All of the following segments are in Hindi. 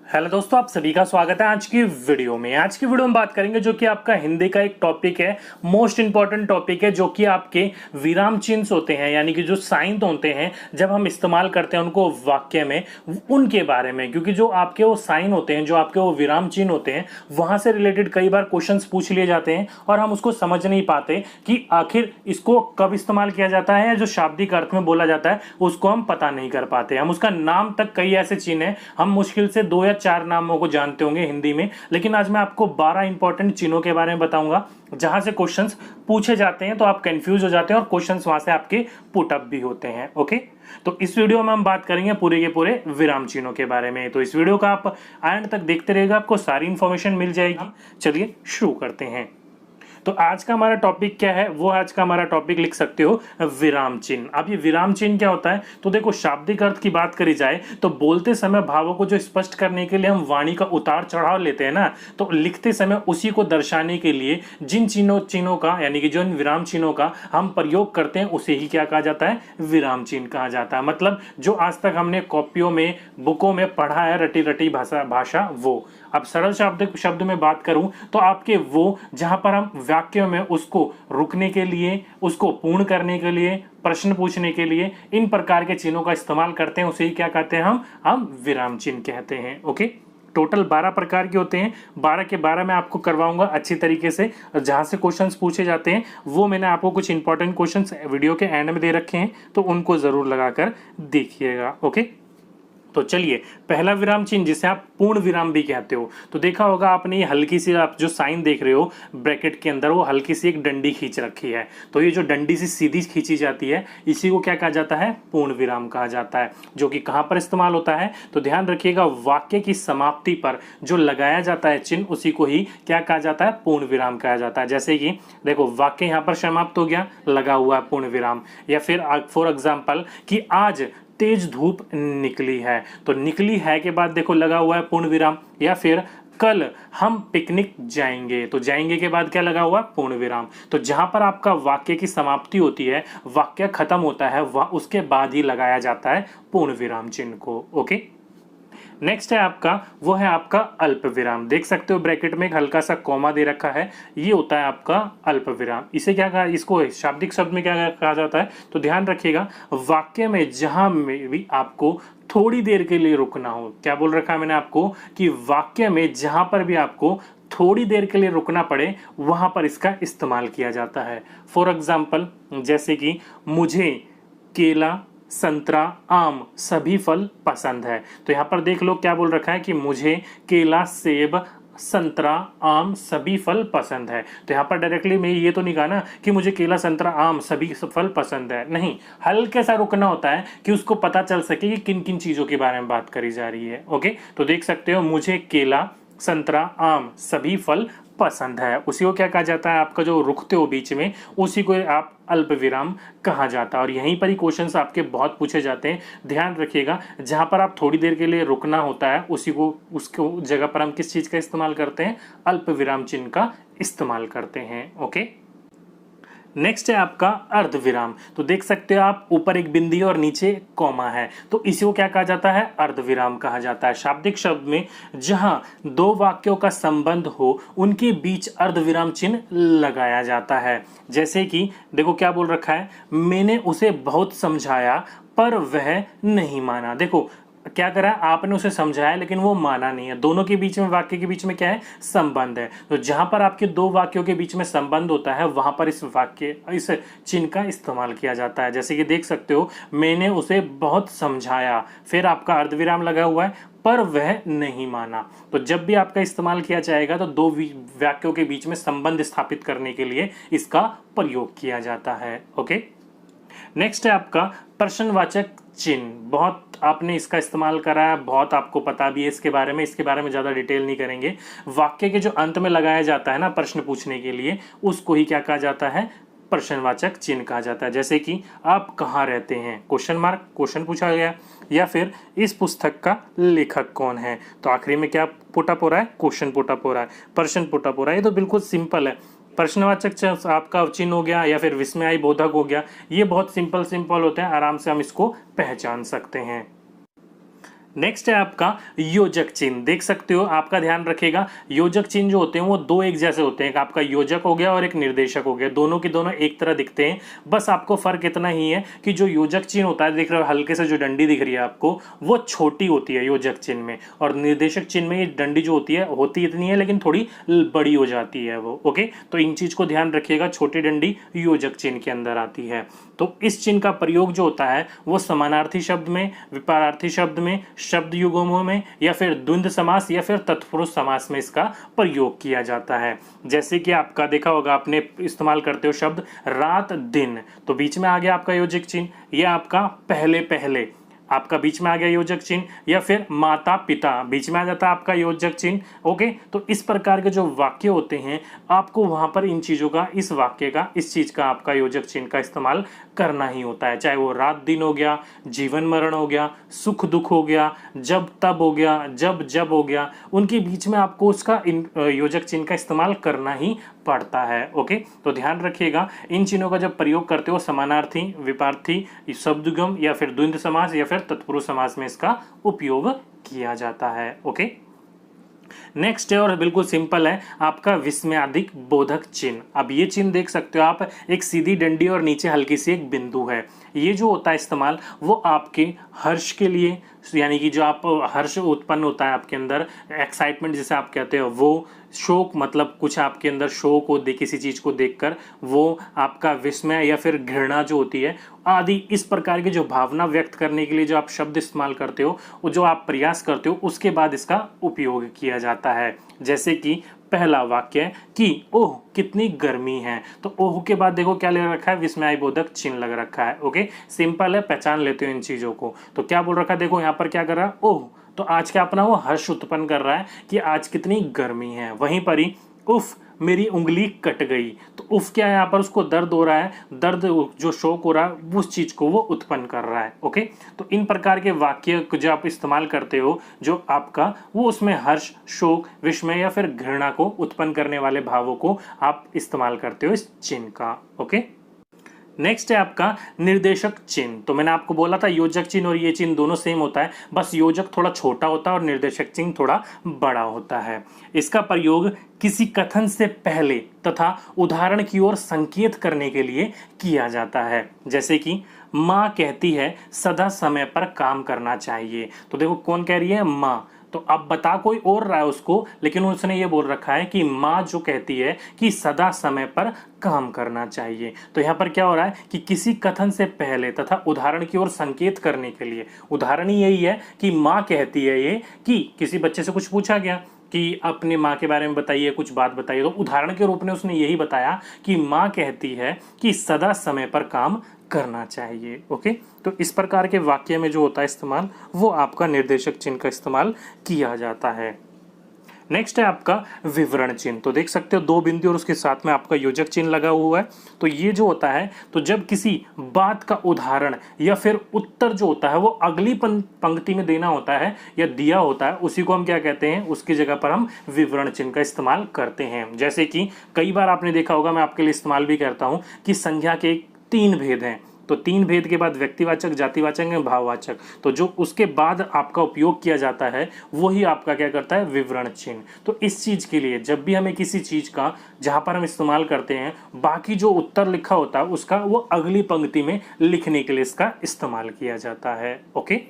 हेलो दोस्तों, आप सभी का स्वागत है आज की वीडियो में। आज की वीडियो में बात करेंगे जो कि आपका हिंदी का एक टॉपिक है, मोस्ट इंपॉर्टेंट टॉपिक है, जो कि आपके विराम चिन्ह होते हैं, यानी कि जो साइन होते हैं जब हम इस्तेमाल करते हैं उनको वाक्य में, उनके बारे में। क्योंकि जो आपके वो साइन होते हैं, जो आपके वो विराम चिन्ह होते हैं, वहां से रिलेटेड कई बार क्वेश्चंस पूछ लिए जाते हैं और हम उसको समझ नहीं पाते कि आखिर इसको कब इस्तेमाल किया जाता है, या जो शाब्दिक अर्थ में बोला जाता है उसको हम पता नहीं कर पाते। हम उसका नाम तक, कई ऐसे चिन्ह हैं, हम मुश्किल से 2 या 4 नामों को जानते होंगे हिंदी में, लेकिन आज मैं आपको 12 इंपॉर्टेंट चिन्हों के बारे में बताऊंगा जहां से क्वेश्चंस पूछे जाते हैं, तो आप कंफ्यूज हो जाते हैं और क्वेश्चंस वहां से आपके पुट अप भी होते हैं। ओके, तो इस वीडियो में हम बात करेंगे पूरे के पूरे विराम चिन्हों के बारे में। तो इस वीडियो का आप एंड तक देखते रहिएगा, आपको सारी इंफॉर्मेशन मिल जाएगी। चलिए शुरू करते हैं। तो आज का हमारा टॉपिक क्या है, वो आज का हमारा टॉपिक लिख सकते हो विराम चिन्ह। अब ये विराम चिन्ह क्या होता है, तो देखो शाब्दिक अर्थ की बात करी जाए तो बोलते समय भावों को जो स्पष्ट करने के लिए हम वाणी का उतार चढ़ाव लेते हैं ना, तो लिखते समय उसी को दर्शाने के लिए जिन चिन्हों का, यानी कि जो विराम चिन्हों का हम प्रयोग करते हैं उसे ही क्या कहा जाता है, विराम चिन्ह कहा जाता है। मतलब जो आज तक हमने कॉपियों में, बुकों में पढ़ा है, रटी रटी भाषा वो। अब सरल शब्द में बात करूं तो आपके वो, जहां पर हम वाक्य में उसको रुकने के लिए, उसको पूर्ण करने के लिए, प्रश्न पूछने के लिए इन प्रकार के चिन्हों का इस्तेमाल करते हैं, उसे ही क्या कहते हैं, हम विराम चिन्ह कहते हैं। ओके, टोटल 12 प्रकार के होते हैं। 12 के 12 मैं आपको करवाऊंगा अच्छी तरीके से। जहां से क्वेश्चंस पूछे जाते हैं वो मैंने आपको कुछ इंपॉर्टेंट क्वेश्चंस वीडियो के एंड में दे रखे हैं, तो उनको जरूर लगाकर देखिएगा। ओके, तो चलिए, पहला विराम चिन्ह जिसे आप पूर्ण विराम भी कहते हो, तो देखा होगा आपने, ये हल्की सी, आप जो साइन देख रहे हो ब्रैकेट के अंदर, वो हल्की सी एक डंडी खींच रखी है। तो ये जो डंडी सी सीधी खींची जाती है, इसी को क्या कहा जाता है, पूर्ण विराम कहा जाता है। जो कि कहां पर इस्तेमाल होता है, तो ध्यान रखिएगा, वाक्य की समाप्ति पर जो लगाया जाता है चिन्ह, उसी को ही क्या कहा जाता है, पूर्ण विराम कहा जाता है। जैसे कि देखो, वाक्य यहां पर समाप्त हो गया, लगा हुआ है पूर्ण विराम। या फिर फॉर एग्जाम्पल कि आज तेज धूप निकली है, तो निकली है के बाद देखो लगा हुआ है पूर्ण विराम। या फिर कल हम पिकनिक जाएंगे, तो जाएंगे के बाद क्या लगा हुआ, पूर्ण विराम। तो जहां पर आपका वाक्य की समाप्ति होती है, वाक्य खत्म होता है, वह उसके बाद ही लगाया जाता है पूर्ण विराम चिन्ह को। ओके, नेक्स्ट है आपका, वो है आपका अल्प विराम। देख सकते हो ब्रैकेट में एक हल्का सा कॉमा दे रखा है, ये होता है आपका अल्प विराम। इसे क्या कहा, इसको शाब्दिक शब्द में क्या कहा जाता है, तो ध्यान रखिएगा, वाक्य में जहां में भी आपको थोड़ी देर के लिए रुकना हो, क्या बोल रखा है मैंने आपको, कि वाक्य में जहां पर भी आपको थोड़ी देर के लिए रुकना पड़े, वहां पर इसका इस्तेमाल किया जाता है। फॉर एग्जाम्पल, जैसे कि मुझे केला, संतरा, आम सभी फल पसंद है। तो यहां पर देख लो क्या बोल रखा है, कि मुझे केला, सेब, संतरा, आम सभी फल पसंद है। तो यहां पर डायरेक्टली मैं ये तो नहीं कहा ना कि मुझे केला, संतरा, आम सभी फल पसंद है, नहीं, हल्के सा रुकना होता है कि उसको पता चल सके कि किन किन चीजों के बारे में बात करी जा रही है। ओके, तो देख सकते हो, मुझे केला, संतरा, आम सभी फल पसंद है, उसी को क्या कहा जाता है, आपका जो रुकते हो बीच में, उसी को आप अल्प विराम कहा जाता है। और यहीं पर ही क्वेश्चंस आपके बहुत पूछे जाते हैं, ध्यान रखिएगा, जहां पर आप थोड़ी देर के लिए रुकना होता है, उसी को, उसको जगह पर हम किस चीज का इस्तेमाल करते हैं, अल्प विराम चिन्ह का इस्तेमाल करते हैं। ओके, नेक्स्ट है आपका अर्ध विराम। तो देख सकते हो आप, ऊपर एक बिंदी और नीचे कॉमा है, तो इसी को क्या कहा जाता है, अर्ध विराम कहा जाता है। शाब्दिक शब्द में जहां दो वाक्यों का संबंध हो, उनके बीच अर्ध विराम चिन्ह लगाया जाता है। जैसे कि देखो क्या बोल रखा है, मैंने उसे बहुत समझाया पर वह नहीं माना। देखो क्या करा, आपने उसे समझाया लेकिन वो माना नहीं है। दोनों के बीच में, वाक्य के बीच में क्या है, संबंध है। तो जहां पर आपके दो वाक्यों के बीच में संबंध होता है, वहां पर इस चिन्ह का इस्तेमाल किया जाता है। जैसे कि देख सकते हो, मैंने उसे बहुत समझाया, फिर आपका अर्धविराम लगा हुआ है, पर वह नहीं माना। तो जब भी आपका इस्तेमाल किया जाएगा तो दो वाक्यों के बीच में संबंध स्थापित करने के लिए इसका प्रयोग किया जाता है। ओके, नेक्स्ट है आपका प्रश्नवाचक चिन्ह। बहुत आपने इसका इस्तेमाल करा है, बहुत आपको पता भी है इसके बारे में ज्यादा डिटेल नहीं करेंगे। वाक्य के जो अंत में लगाया जाता है ना प्रश्न पूछने के लिए, उसको ही क्या कहा जाता है, प्रश्नवाचक चिन्ह कहा जाता है। जैसे कि आप कहाँ रहते हैं, क्वेश्चन मार्क, क्वेश्चन पूछा गया। या फिर इस पुस्तक का लेखक कौन है, तो आखिरी में क्या पुटअप हो रहा है, क्वेश्चन पुटअप हो रहा है, प्रश्न पुटअप हो रहा है। ये तो बिल्कुल सिंपल है। प्रश्नवाचक आपका चिन्ह हो गया, या फिर विस्मयाई बोधक हो गया, ये बहुत सिंपल होते हैं, आराम से हम इसको पहचान सकते हैं। नेक्स्ट है आपका योजक चिन्ह। देख सकते हो, आपका ध्यान रखेगा योजक चिन्ह जो होते हैं वो दो एक जैसे होते हैं। एक आपका योजक हो गया और एक निर्देशक हो गया, दोनों की दोनों एक तरह दिखते हैं। बस आपको फर्क इतना ही है कि जो योजक चिन्ह होता है, देख रहे हो हल्के से जो डंडी दिख रही है आपको, वो छोटी होती है योजक चिन्ह में, और निर्देशक चिन्ह में ये डंडी जो होती है होती इतनी है लेकिन थोड़ी बड़ी हो जाती है वो। ओके, तो इन चीज को ध्यान रखिएगा, छोटी डंडी योजक चिन्ह के अंदर आती है। तो इस चिन्ह का प्रयोग जो होता है वो समानार्थी शब्द में, विपरीतार्थी शब्द में, शब्द युग्मों में, या फिर द्वंद्व समास या फिर तत्पुरुष समास में इसका प्रयोग किया जाता है। जैसे कि आपका देखा होगा, आपने इस्तेमाल करते हो शब्द रात दिन, तो बीच में आ गया आपका योजक चिन्ह, यह आपका पहले पहले आपका बीच में आ गया योजक चिन्ह, या फिर माता पिता बीच में आ जाता है आपका योजक चिन्ह। ओके, तो इस प्रकार के जो वाक्य होते हैं आपको वहां पर इन चीजों का, इस वाक्य का, इस चीज का आपका योजक चिन्ह का इस्तेमाल करना ही होता है। चाहे वो रात दिन हो गया, जीवन मरण हो गया, सुख दुख हो गया, जब तब हो गया, जब जब हो गया, उनके बीच में आपको उसका योजक चिन्ह का इस्तेमाल करना ही पड़ता है। ओके, तो ध्यान रखिएगा, इन चिन्हों का जब प्रयोग करते हो समानार्थी, विपरीतार्थी, शब्दगम या फिर द्वंद्व समास या फिर तत्पुरुष समास में इसका उपयोग किया जाता है। ओके, नेक्स्ट है और बिल्कुल सिंपल है आपका विस्मयादिक बोधक चिन्ह। अब ये चिन्ह देख सकते हो आप, एक सीधी डंडी और नीचे हल्की सी एक बिंदु है। ये जो होता है इस्तेमाल वो आपके हर्ष के लिए, यानी कि जो आप हर्ष उत्पन्न होता है आपके अंदर, एक्साइटमेंट जिसे आप कहते हो, वो शोक, मतलब कुछ आपके अंदर शोक हो दे किसी चीज को देखकर, वो आपका विस्मय या फिर घृणा जो होती है आदि, इस प्रकार की जो भावना व्यक्त करने के लिए जो आप शब्द इस्तेमाल करते हो, वो जो आप प्रयास करते हो, उसके बाद इसका उपयोग किया जाता है। जैसे कि पहला वाक्य है कि ओह कितनी गर्मी है, तो ओह के बाद देखो क्या लग रखा है, विस्मयबोधक चिन्ह लग रखा है। ओके, सिंपल है, पहचान लेते हो इन चीजों को। तो क्या बोल रखा है, देखो यहाँ पर क्या कर रहा है, ओह, तो आज क्या अपना वो हर्ष उत्पन्न कर रहा है कि आज कितनी गर्मी है। वहीं पर ही उफ मेरी उंगली कट गई, तो उफ क्या है, यहाँ पर उसको दर्द हो रहा है, दर्द जो शोक हो रहा है उस चीज को वो उत्पन्न कर रहा है। ओके, तो इन प्रकार के वाक्य जो आप इस्तेमाल करते हो, जो आपका वो उसमें हर्ष, शोक, विस्मय या फिर घृणा को उत्पन्न करने वाले भावों को आप इस्तेमाल करते हो इस चिन्ह का। ओके, नेक्स्ट है आपका निर्देशक चिन्ह। तो मैंने आपको बोला था योजक चिन्ह और ये चिन्ह दोनों सेम होता है, बस योजक थोड़ा छोटा होता है और निर्देशक चिन्ह थोड़ा बड़ा होता है। इसका प्रयोग किसी कथन से पहले तथा उदाहरण की ओर संकेत करने के लिए किया जाता है। जैसे कि माँ कहती है सदा समय पर काम करना चाहिए, तो देखो कौन कह रही है, माँ, तो अब बता कोई और रहा है उसको, लेकिन उसने ये बोल रखा है कि माँ जो कहती है कि सदा समय पर काम करना चाहिए। तो यहाँ पर क्या हो रहा है कि किसी कथन से पहले तथा उदाहरण की ओर संकेत करने के लिए, उदाहरण ही यही है कि माँ कहती है ये कि किसी बच्चे से कुछ पूछा गया कि अपने माँ के बारे में बताइए, कुछ बात बताइए, तो उदाहरण के रूप में उसने यही बताया कि माँ कहती है कि सदा समय पर काम करना चाहिए। ओके, तो इस प्रकार के वाक्य में जो होता है इस्तेमाल, वो आपका निर्देशक चिन्ह का इस्तेमाल किया जाता है। नेक्स्ट है आपका विवरण चिन्ह। तो देख सकते हो दो बिंदु और उसके साथ में आपका योजक चिन्ह लगा हुआ है। तो ये जो होता है, तो जब किसी बात का उदाहरण या फिर उत्तर जो होता है वो अगली पंक्ति में देना होता है या दिया होता है, उसी को हम क्या कहते हैं, उसकी जगह पर हम विवरण चिन्ह का इस्तेमाल करते हैं। जैसे कि कई बार आपने देखा होगा, मैं आपके लिए इस्तेमाल भी करता हूं कि संख्या के 3 भेद हैं, तो 3 भेद के बाद व्यक्तिवाचक, जातिवाचक एवं भाववाचक, तो जो उसके बाद आपका उपयोग किया जाता है वही आपका क्या करता है, विवरण चिन्ह। तो इस चीज के लिए जब भी हमें किसी चीज का जहां पर हम इस्तेमाल करते हैं, बाकी जो उत्तर लिखा होता है उसका वो अगली पंक्ति में लिखने के लिए इसका इस्तेमाल किया जाता है। ओके,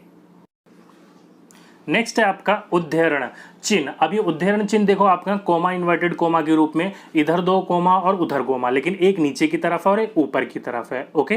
नेक्स्ट है आपका उद्धरण चिन्ह। अब ये उद्धरण चिन्ह देखो आपका कोमा, इन्वर्टेड कोमा के रूप में, इधर 2 कोमा और उधर कोमा, लेकिन एक नीचे की तरफ है और एक ऊपर की तरफ है। ओके,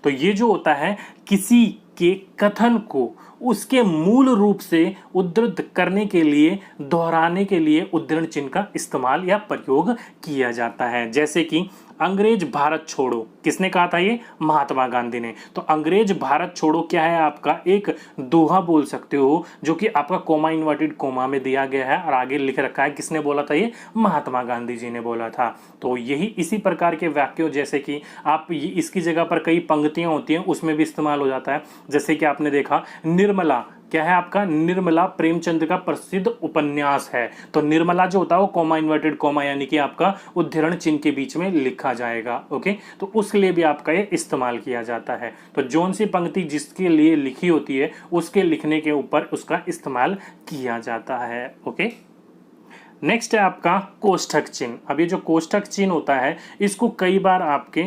तो ये जो होता है किसी के कथन को उसके मूल रूप से उद्धृत करने के लिए, दोहराने के लिए उद्धरण चिन्ह का इस्तेमाल या प्रयोग किया जाता है। जैसे कि अंग्रेज भारत छोड़ो, किसने कहा था ये, महात्मा गांधी ने। तो अंग्रेज भारत छोड़ो क्या है, आपका एक दोहा बोल सकते हो, जो कि आपका कोमा, इन्वर्टेड कोमा में दिया गया है और आगे लिख रखा है, किसने बोला था ये, महात्मा गांधी जी ने बोला था। तो यही इसी प्रकार के वाक्यों, जैसे कि आप इसकी जगह पर कई पंक्तियां होती हैं उसमें भी इस्तेमाल हो जाता है। जैसे कि आपने देखा निर्मला क्या है आपका, निर्मला प्रेमचंद का प्रसिद्ध उपन्यास है। तो निर्मला जो होता है वो कॉमा इन्वर्टेड कॉमा यानी कि आपका उद्धरण चिन्ह के बीच में लिखा जाएगा। ओके, तो उसके लिए भी आपका ये इस्तेमाल किया जाता है। तो जोन सी पंक्ति जिसके लिए लिखी होती है उसके लिखने के ऊपर उसका इस्तेमाल किया जाता है। ओके, नेक्स्ट है आपका कोष्ठक चिन्ह। अब ये जो कोष्ठक चिन्ह होता है इसको कई बार आपके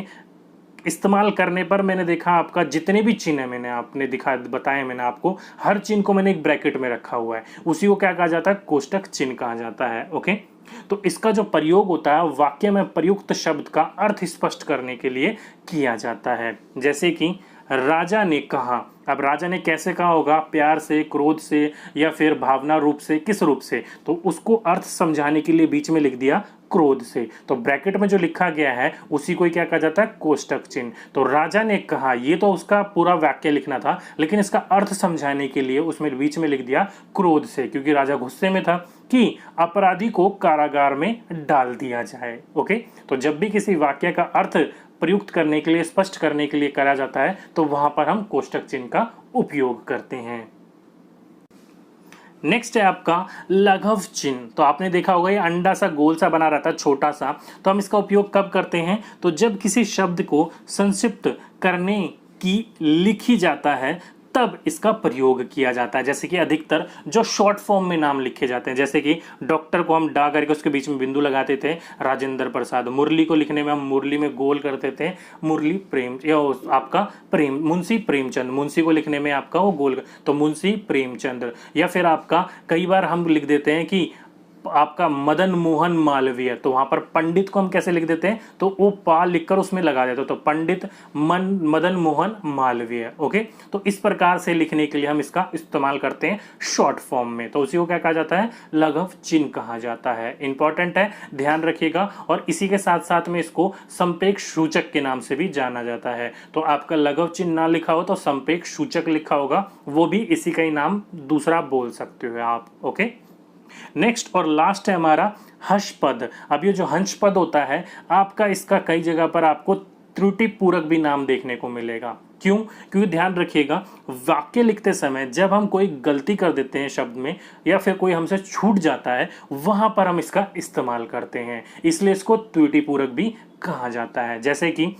इस्तेमाल करने पर मैंने देखा आपका जितने भी चिन्ह है मैंने आपने दिखा बताया मैंने आपको, हर चिन्ह को मैंने एक ब्रैकेट में रखा हुआ है, उसी को क्या कहा जाता है, कोष्ठक चिन्ह कहा जाता है। ओके, तो इसका जो प्रयोग होता है वाक्य में प्रयुक्त शब्द का अर्थ स्पष्ट करने के लिए किया जाता है। जैसे कि राजा ने कहा, अब राजा ने कैसे कहा होगा, प्यार से, क्रोध से, या फिर भावना रूप से, किस रूप से, तो उसको अर्थ समझाने के लिए बीच में लिख दिया क्रोध से। तो ब्रैकेट में जो लिखा गया है उसी को क्या कहा जाता है, कोष्ठक चिन्ह। तो राजा ने कहा, ये तो उसका पूरा वाक्य लिखना था, लेकिन इसका अर्थ समझाने के लिए उसमें बीच में लिख दिया क्रोध से, क्योंकि राजा गुस्से में था कि अपराधी को कारागार में डाल दिया जाए। ओके, तो जब भी किसी वाक्य का अर्थ प्रयुक्त करने के लिए, स्पष्ट करने के लिए करा जाता है तो वहां पर हम कोष्ठक चिन्ह का उपयोग करते हैं। नेक्स्ट है आपका लघव चिन्ह। तो आपने देखा होगा ये अंडा सा गोल सा बना रहता है छोटा सा, तो हम इसका उपयोग कब करते हैं, तो जब किसी शब्द को संक्षिप्त करने की लिखी जाता है तब इसका प्रयोग किया जाता है। जैसे कि अधिकतर जो शॉर्ट फॉर्म में नाम लिखे जाते हैं, जैसे कि डॉक्टर को हम डा करके उसके बीच में बिंदु लगाते थे, राजेंद्र प्रसाद। मुरली को लिखने में हम मुरली में गोल करते थे, मुरली प्रेम, या आपका प्रेम, मुंशी प्रेमचंद, मुंशी को लिखने में आपका वो गोल, तो मुंशी प्रेमचंद्र। या फिर आपका कई बार हम लिख देते हैं कि आपका मदन मोहन मालवीय, तो वहां पर पंडित को हम कैसे लिख देते हैं, तो वो पा लिखकर उसमें लगा देते, तो पंडित मदन मोहन मालवीय। ओके, तो इस प्रकार से लिखने के लिए हम इसका इस्तेमाल करते हैं शॉर्ट फॉर्म में, तो उसी को क्या कहा जाता है, लघव चिन्ह कहा जाता है। इंपॉर्टेंट है, ध्यान रखिएगा। और इसी के साथ साथ में इसको संपेक्ष सूचक के नाम से भी जाना जाता है। तो आपका लघव चिन्ह ना लिखा हो तो संपेक्ष सूचक लिखा होगा, वो भी इसी का ही नाम दूसरा बोल सकते हो आप। ओके, नेक्स्ट और लास्ट है हमारा हंसपद। अब ये जो हंसपद होता है आपका, इसका कई जगह पर आपको त्रुटि पूरक भी नाम देखने को मिलेगा। क्यों? क्योंकि ध्यान रखिएगा, वाक्य लिखते समय जब हम कोई गलती कर देते हैं शब्द में, या फिर कोई हमसे छूट जाता है, वहां पर हम इसका इस्तेमाल करते हैं, इसलिए इसको त्रुटि पूरक भी कहा जाता है। जैसे कि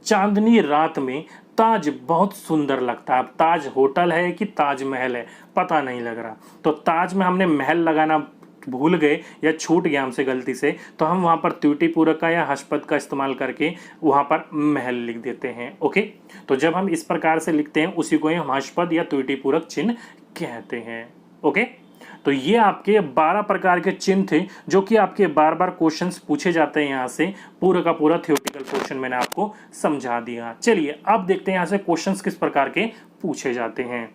चांदनी रात में ताज बहुत सुंदर लगता है। अब ताज होटल है कि ताजमहल है, पता नहीं लग रहा, तो ताज में हमने महल लगाना भूल गए या छूट गया हमसे गलती से, तो हम वहां पर त्रुटि पूरक का या हंसपद का इस्तेमाल करके वहां पर महल लिख देते हैं। ओके, तो जब हम इस प्रकार से लिखते हैं उसी को हम हंसपद या त्रुटि पूरक चिन्ह कहते हैं। ओके, तो ये आपके 12 प्रकार के चिन्ह थे जो कि आपके बार बार क्वेश्चंस पूछे जाते हैं। यहाँ से पूरा का पूरा थ्योरेटिकल क्वेश्चन मैंने आपको समझा दिया। चलिए अब देखते हैं यहाँ से क्वेश्चंस किस प्रकार के पूछे जाते हैं।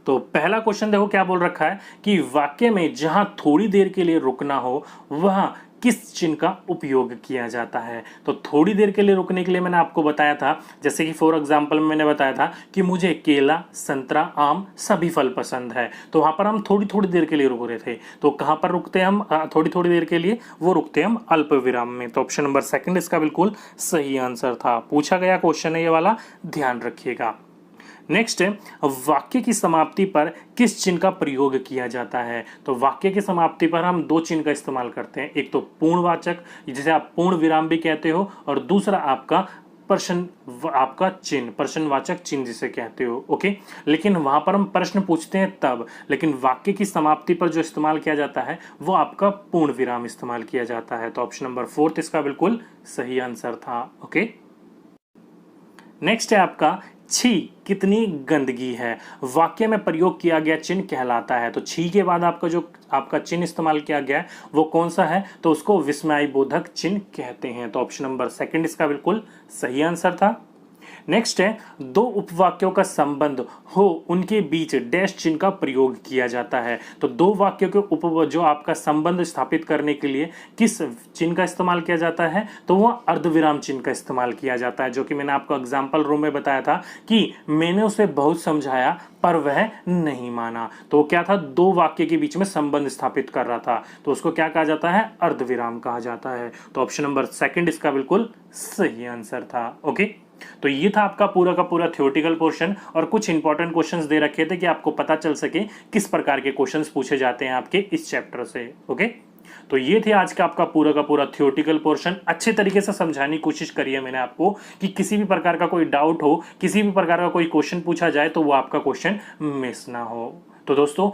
तो पहला क्वेश्चन देखो क्या बोल रखा है कि वाक्य में जहां थोड़ी देर के लिए रुकना हो वहां किस चिन्ह का उपयोग किया जाता है। तो थोड़ी देर के लिए रुकने के लिए मैंने आपको बताया था, जैसे कि फॉर एग्जांपल में मैंने बताया था कि मुझे केला, संतरा, आम सभी फल पसंद है, तो वहां पर हम थोड़ी थोड़ी देर के लिए रुक रहे थे। तो कहां पर रुकते हैं हम थोड़ी थोड़ी देर के लिए, वो रुकते हैं हम अल्प विराम में। तो ऑप्शन नंबर सेकंड इसका बिल्कुल सही आंसर था। पूछा गया क्वेश्चन है ये वाला, ध्यान रखिएगा। नेक्स्ट है वाक्य की समाप्ति पर किस चिन्ह का प्रयोग किया जाता है। तो वाक्य की समाप्ति पर हम दो चिन्ह का इस्तेमाल करते हैं, एक तो पूर्णवाचक जिसे आप पूर्ण विराम भी कहते हो, और दूसरा आपका प्रश्न, आपका चिन्ह, प्रश्नवाचक चिन्ह जिसे कहते हो। ओके, लेकिन वहां पर हम प्रश्न पूछते हैं तब, लेकिन वाक्य की समाप्ति पर जो इस्तेमाल किया जाता है वो आपका पूर्ण विराम इस्तेमाल किया जाता है। तो ऑप्शन नंबर फोर्थ इसका बिल्कुल सही आंसर था। ओके, नेक्स्ट है आपका छी कितनी गंदगी है। वाक्य में प्रयोग किया गया चिन्ह कहलाता है। तो छी के बाद आपका जो आपका चिन्ह इस्तेमाल किया गया है वो कौन सा है, तो उसको विस्मयबोधक चिन्ह कहते हैं। तो ऑप्शन नंबर सेकंड इसका बिल्कुल सही आंसर था। नेक्स्ट है दो उपवाक्यों का संबंध हो उनके बीच डैश चिन्ह का प्रयोग किया जाता है। तो दो वाक्यों के जो आपका संबंध स्थापित करने के लिए किस चिन्ह का इस्तेमाल किया जाता है, तो वह अर्धविराम चिन्ह का इस्तेमाल किया जाता है, जो कि मैंने आपको एग्जाम्पल रूम में बताया था कि मैंने उसे बहुत समझाया पर वह नहीं माना। तो क्या था, दो वाक्य के बीच में संबंध स्थापित कर रहा था, तो उसको क्या कहा जाता है, अर्धविराम कहा जाता है। तो ऑप्शन नंबर सेकंड इसका बिल्कुल सही आंसर था। ओके, तो ये था आपका पूरा का पूरा थ्योरेटिकल पोर्शन और कुछ इंपॉर्टेंट क्वेश्चंस दे रखे थे कि आपको पता चल सके किस प्रकार के क्वेश्चंस पूछे जाते हैं आपके इस चैप्टर से। ओके, तो ये थे आज का आपका पूरा का पूरा थ्योरेटिकल पोर्शन। अच्छे तरीके से समझाने की कोशिश करी है मैंने आपको कि किसी भी प्रकार का कोई डाउट हो, किसी भी प्रकार का कोई क्वेश्चन पूछा जाए तो वो आपका क्वेश्चन मिस ना हो। तो दोस्तों